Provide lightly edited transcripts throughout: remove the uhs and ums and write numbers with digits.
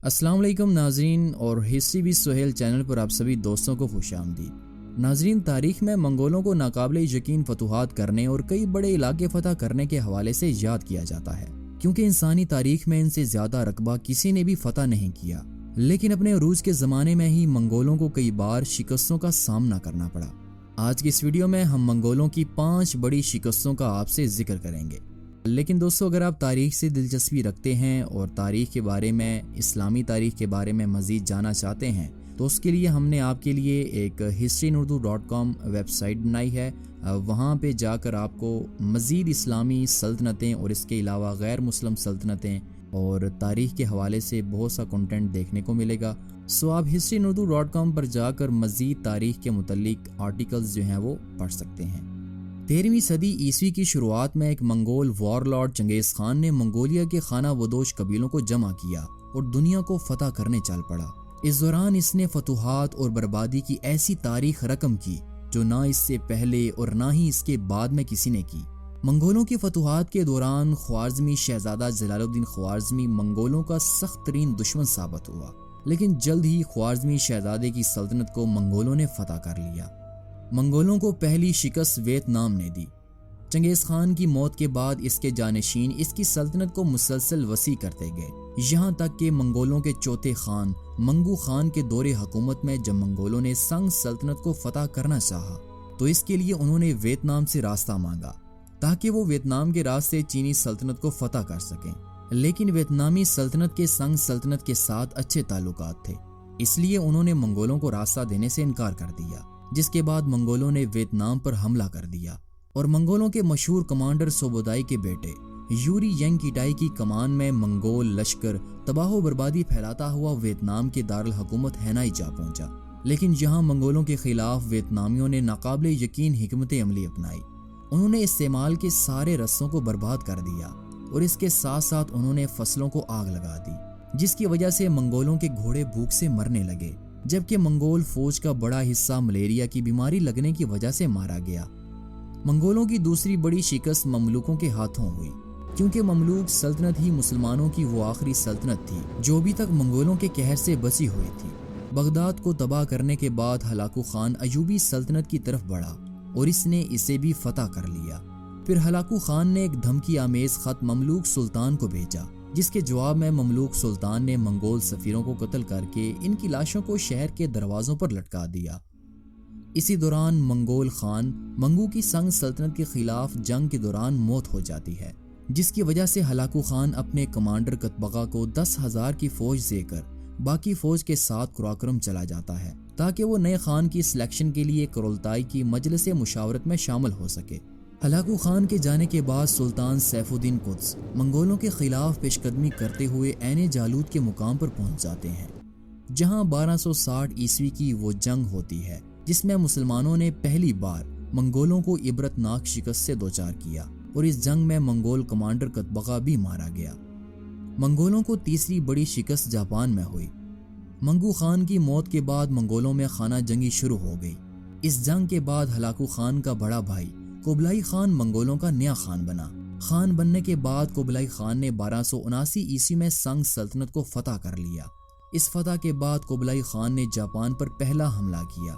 السلام علیکم ناظرین اور ہسٹری بھی سہیل چینل پر آپ سبھی دوستوں کو خوش آمدید۔ ناظرین، تاریخ میں منگولوں کو ناقابل یقین فتوحات کرنے اور کئی بڑے علاقے فتح کرنے کے حوالے سے یاد کیا جاتا ہے، کیونکہ انسانی تاریخ میں ان سے زیادہ رقبہ کسی نے بھی فتح نہیں کیا۔ لیکن اپنے عروج کے زمانے میں ہی منگولوں کو کئی بار شکستوں کا سامنا کرنا پڑا۔ آج کی اس ویڈیو میں ہم منگولوں کی 5 بڑی شکستوں کا آپ سے ذکر کریں گے۔ لیکن دوستو، اگر آپ تاریخ سے دلچسپی رکھتے ہیں اور تاریخ کے بارے میں، اسلامی تاریخ کے بارے میں مزید جاننا چاہتے ہیں تو اس کے لیے ہم نے آپ کے لیے ایک historyinurdu.com ویب سائٹ بنائی ہے۔ وہاں پہ جا کر آپ کو مزید اسلامی سلطنتیں اور اس کے علاوہ غیر مسلم سلطنتیں اور تاریخ کے حوالے سے بہت سا کنٹینٹ دیکھنے کو ملے گا۔ آپ historyinurdu.com پر جا کر مزید تاریخ کے متعلق آرٹیکلز جو ہیں وہ پڑھ سکتے ہیں۔ 13ویں صدی عیسوی کی شروعات میں ایک منگول وارلارڈ چنگیز خان نے منگولیا کے خانہ بدوش قبیلوں کو جمع کیا اور دنیا کو فتح کرنے چل پڑا۔ اس دوران اس نے فتوحات اور بربادی کی ایسی تاریخ رقم کی جو نہ اس سے پہلے اور نہ ہی اس کے بعد میں کسی نے کی۔ منگولوں کی فتوحات کے دوران خوارزمی شہزادہ جلال الدین خوارزمی منگولوں کا سخت ترین دشمن ثابت ہوا، لیکن جلد ہی خوارزمی شہزادے کی سلطنت کو منگولوں نے فتح کر لیا۔ منگولوں کو پہلی شکست ویتنام نے دی۔ چنگیز خان کی موت کے بعد اس کے جانشین اس کی سلطنت کو مسلسل وسیع کرتے گئے، یہاں تک کہ منگولوں کے چوتھے خان منگو خان کے دور حکومت میں جب منگولوں نے سنگ سلطنت کو فتح کرنا چاہا تو اس کے لیے انہوں نے ویتنام سے راستہ مانگا تاکہ وہ ویتنام کے راستے چینی سلطنت کو فتح کر سکیں، لیکن ویتنامی سلطنت کے سنگ سلطنت کے ساتھ اچھے تعلقات تھے، اس لیے انہوں نے منگولوں کو راستہ دینے سے انکار کر دیا، جس کے بعد منگولوں نے ویتنام پر حملہ کر دیا اور منگولوں کے مشہور کمانڈر سوبودائی کے بیٹے یوری ینگ کیٹائی کی کمان میں منگول لشکر تباہ و بربادی پھیلاتا ہوا ویتنام کے دارالحکومت ہینائی جا پہنچا، لیکن یہاں منگولوں کے خلاف ویتنامیوں نے ناقابل یقین حکمت عملی اپنائی۔ انہوں نے استعمال کے سارے رستوں کو برباد کر دیا اور اس کے ساتھ ساتھ انہوں نے فصلوں کو آگ لگا دی، جس کی وجہ سے منگولوں کے گھوڑے بھوک سے مرنے لگے، جبکہ منگول فوج کا بڑا حصہ ملیریا کی بیماری لگنے کی وجہ سے مارا گیا۔ منگولوں کی دوسری بڑی شکست مملوکوں کے ہاتھوں ہوئی، کیونکہ مملوک سلطنت ہی مسلمانوں کی وہ آخری سلطنت تھی جو ابھی تک منگولوں کے قہر سے بچی ہوئی تھی۔ بغداد کو تباہ کرنے کے بعد ہلاکو خان ایوبی سلطنت کی طرف بڑھا اور اس نے اسے بھی فتح کر لیا۔ پھر ہلاکو خان نے ایک دھمکی آمیز خط مملوک سلطان کو بھیجا، جس کے جواب میں مملوک سلطان نے منگول سفیروں کو قتل کر کے ان کی لاشوں کو شہر کے دروازوں پر لٹکا دیا۔ اسی دوران منگول خان منگو کی سنگ سلطنت کے خلاف جنگ کے دوران موت ہو جاتی ہے، جس کی وجہ سے ہلاکو خان اپنے کمانڈر قطبغہ کو 10,000 کی فوج دے کر باقی فوج کے ساتھ قراقرم چلا جاتا ہے تاکہ وہ نئے خان کی سلیکشن کے لیے کرولتائی کی مجلس مشاورت میں شامل ہو سکے۔ ہلاکو خان کے جانے کے بعد سلطان سیف الدین قدس منگولوں کے خلاف پیش قدمی کرتے ہوئے عین جالوت کے مقام پر پہنچ جاتے ہیں، جہاں 1260 عیسوی کی وہ جنگ ہوتی ہے جس میں مسلمانوں نے پہلی بار منگولوں کو عبرتناک شکست سے دوچار کیا، اور اس جنگ میں منگول کمانڈر قطبغہ بھی مارا گیا۔ منگولوں کو تیسری بڑی شکست جاپان میں ہوئی۔ منگو خان کی موت کے بعد منگولوں میں خانہ جنگی شروع ہو گئی۔ اس جنگ کے بعد ہلاکو خان کا بڑا بھائی قبلائی خان منگولوں کا نیا خان بنا۔ خان بننے کے بعد قبلائی خان نے 1279 عیسوی میں سنگ سلطنت کو فتح کر لیا۔ اس فتح کے بعد قبلائی خان نے جاپان پر پہلا حملہ کیا۔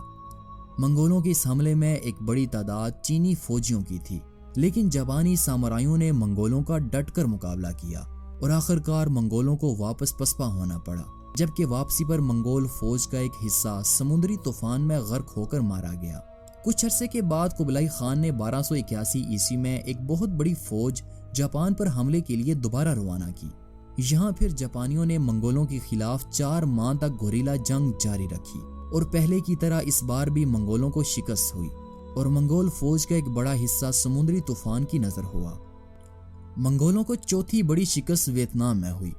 منگولوں کے اس حملے میں ایک بڑی تعداد چینی فوجیوں کی تھی، لیکن جاپانی سامورائیوں نے منگولوں کا ڈٹ کر مقابلہ کیا اور آخرکار منگولوں کو واپس پسپا ہونا پڑا، جبکہ واپسی پر منگول فوج کا ایک حصہ سمندری طوفان میں غرق ہو کر مارا گیا۔ کچھ عرصے کے بعد قبلائی خان نے 1281 عیسوی میں ایک بہت بڑی فوج جاپان پر حملے کے لیے دوبارہ روانہ کی۔ یہاں پھر جاپانیوں نے منگولوں کے خلاف 4 ماہ تک گوریلا جنگ جاری رکھی، اور پہلے کی طرح اس بار بھی منگولوں کو شکست ہوئی اور منگول فوج کا ایک بڑا حصہ سمندری طوفان کی نظر ہوا۔ منگولوں کو چوتھی بڑی شکست ویتنام میں ہوئی۔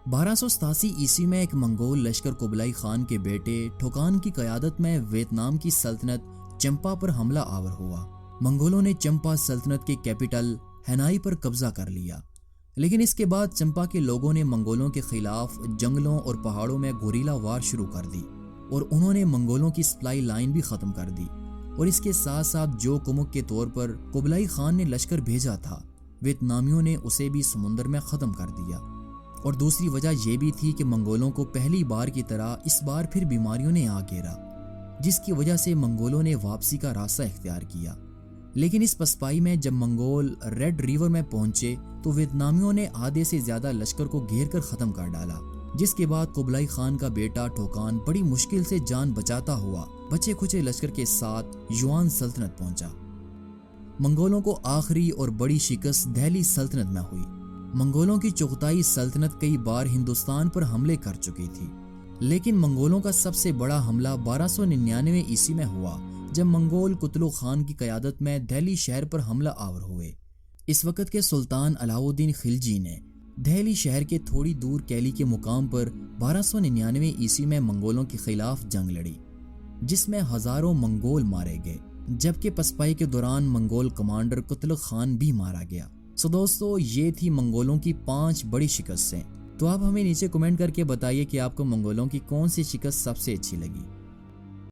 1287 عیسوی میں ایک منگول لشکر قبلائی خان کے بیٹے ٹھوکان کی قیادت میں ویتنام کی سلطنت چمپا پر حملہ آور ہوا۔ منگولوں نے چمپا سلطنت کے کیپٹل ہینائی پر قبضہ کر لیا، لیکن اس کے بعد چمپا کے لوگوں نے منگولوں کے خلاف جنگلوں اور پہاڑوں میں گوریلا وار شروع کر دی، اور انہوں نے منگولوں کی سپلائی لائن بھی ختم کر دی، اور اس کے ساتھ ساتھ جو کمک کے طور پر قبلائی خان نے لشکر بھیجا تھا، ویتنامیوں نے اسے بھی سمندر میں ختم کر دیا، اور دوسری وجہ یہ بھی تھی کہ منگولوں کو پہلی بار کی طرح اس بار پھر بیماریوں نے آ گھیرا، جس کی وجہ سے منگولوں نے واپسی کا راستہ اختیار کیا۔ لیکن اس پسپائی میں جب منگول ریڈ ریور میں پہنچے تو ویتنامیوں نے آدھے سے زیادہ لشکر کو گھیر کر ختم کر ڈالا، جس کے بعد قبلائی خان کا بیٹا ٹھوکان بڑی مشکل سے جان بچاتا ہوا بچے کھچے لشکر کے ساتھ یوان سلطنت پہنچا۔ منگولوں کو آخری اور بڑی شکست دہلی سلطنت میں ہوئی۔ منگولوں کی چغتائی سلطنت کئی بار ہندوستان پر حملے کر چکی تھی، لیکن منگولوں کا سب سے بڑا حملہ 1299 عیسوی میں ہوا جب منگول قتلو خان کی قیادت میں دہلی شہر پر حملہ آور ہوئے۔ اس وقت کے سلطان علاؤ الدین خلجی نے دہلی شہر کے تھوڑی دور کیلی کے مقام پر 1299 عیسوی میں منگولوں کے خلاف جنگ لڑی، جس میں ہزاروں منگول مارے گئے، جبکہ پسپائی کے دوران منگول کمانڈر قتلو خان بھی مارا گیا۔ دوستو، یہ تھی منگولوں کی 5 بڑی شکستیں۔ تو آپ ہمیں نیچے کمنٹ کر کے بتائیے کہ آپ کو منگولوں کی کون سی شکست سب سے اچھی لگی۔